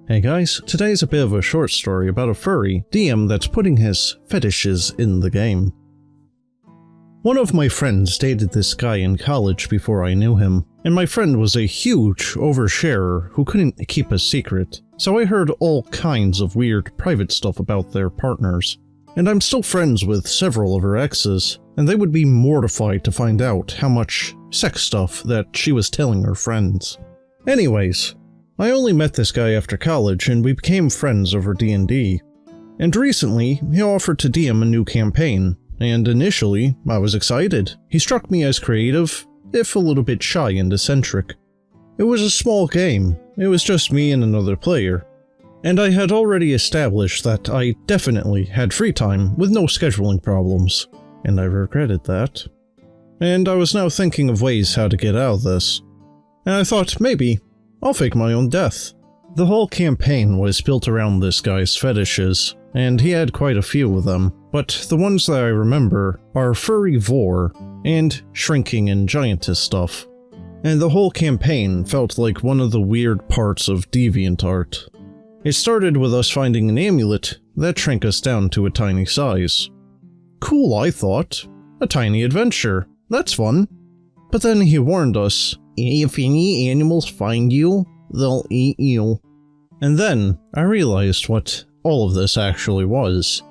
Hey guys, today's a bit of a short story about a furry DM that's putting his fetishes in the game. One of my friends dated this guy in college before I knew him, and my friend was a huge oversharer who couldn't keep a secret, so I heard all kinds of weird private stuff about their partners. And I'm still friends with several of her exes, and they would be mortified to find out how much sex stuff that she was telling her friends. Anyways, I only met this guy after college and we became friends over D&D. And recently, he offered to DM a new campaign, and initially, I was excited. He struck me as creative, if a little bit shy and eccentric. It was a small game, it was just me and another player. And I had already established that I definitely had free time with no scheduling problems, and I regretted that. And I was now thinking of ways how to get out of this. And I thought, maybe I'll fake my own death. The whole campaign was built around this guy's fetishes, and he had quite a few of them, but the ones that I remember are furry vor and shrinking and giantess stuff. And the whole campaign felt like one of the weird parts of DeviantArt. It started with us finding an amulet that shrank us down to a tiny size. Cool, I thought. A tiny adventure. That's fun. But then he warned us, if any animals find you, they'll eat you. And then I realized what all of this actually was.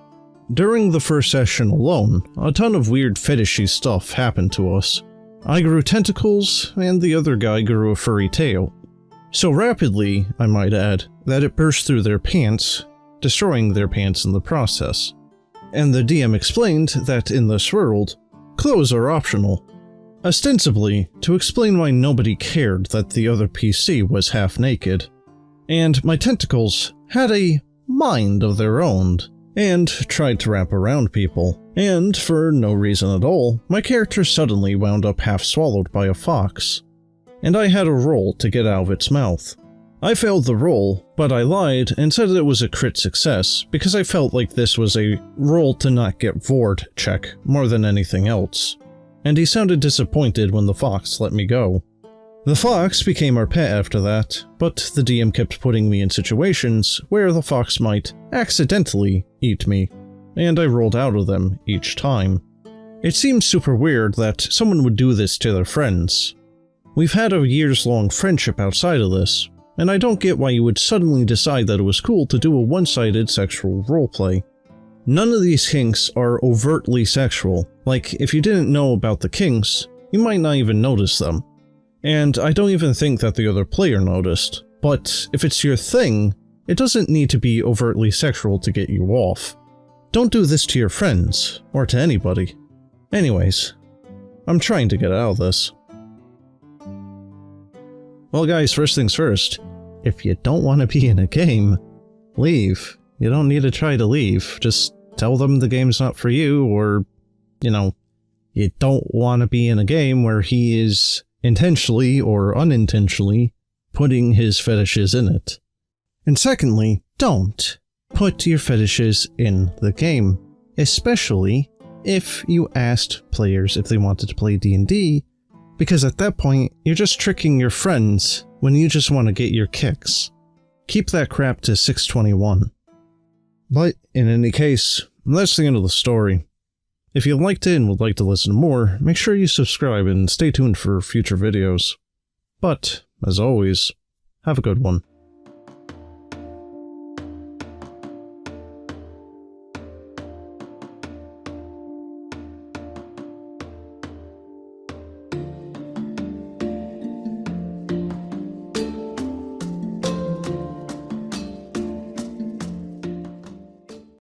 During the first session alone, a ton of weird fetishy stuff happened to us. I grew tentacles, and the other guy grew a furry tail. So rapidly, I might add, that it burst through their pants, destroying their pants in the process. And the DM explained that in this world, clothes are optional. Ostensibly, to explain why nobody cared that the other PC was half naked. And my tentacles had a mind of their own, and tried to wrap around people. And for no reason at all, my character suddenly wound up half swallowed by a fox. And I had a roll to get out of its mouth. I failed the roll, but I lied and said it was a crit success because I felt like this was a roll to not get vored check more than anything else. And he sounded disappointed when the fox let me go. The fox became our pet after that, but the DM kept putting me in situations where the fox might accidentally eat me, and I rolled out of them each time. It seems super weird that someone would do this to their friends. We've had a years-long friendship outside of this, and I don't get why you would suddenly decide that it was cool to do a one-sided sexual roleplay. None of these kinks are overtly sexual. Like, if you didn't know about the kinks, you might not even notice them. And I don't even think that the other player noticed. But if it's your thing, it doesn't need to be overtly sexual to get you off. Don't do this to your friends, or to anybody. Anyways, I'm trying to get out of this. Well guys, first things first, if you don't want to be in a game, leave. You don't need to try to leave, just tell them the game's not for you, or, you know, you don't want to be in a game where he is intentionally or unintentionally putting his fetishes in it. And secondly, don't put your fetishes in the game, especially if you asked players if they wanted to play D&D, because at that point, you're just tricking your friends when you just want to get your kicks. Keep that crap to 621. But in any case, that's the end of the story. If you liked it and would like to listen to more, make sure you subscribe and stay tuned for future videos. But, as always, have a good one.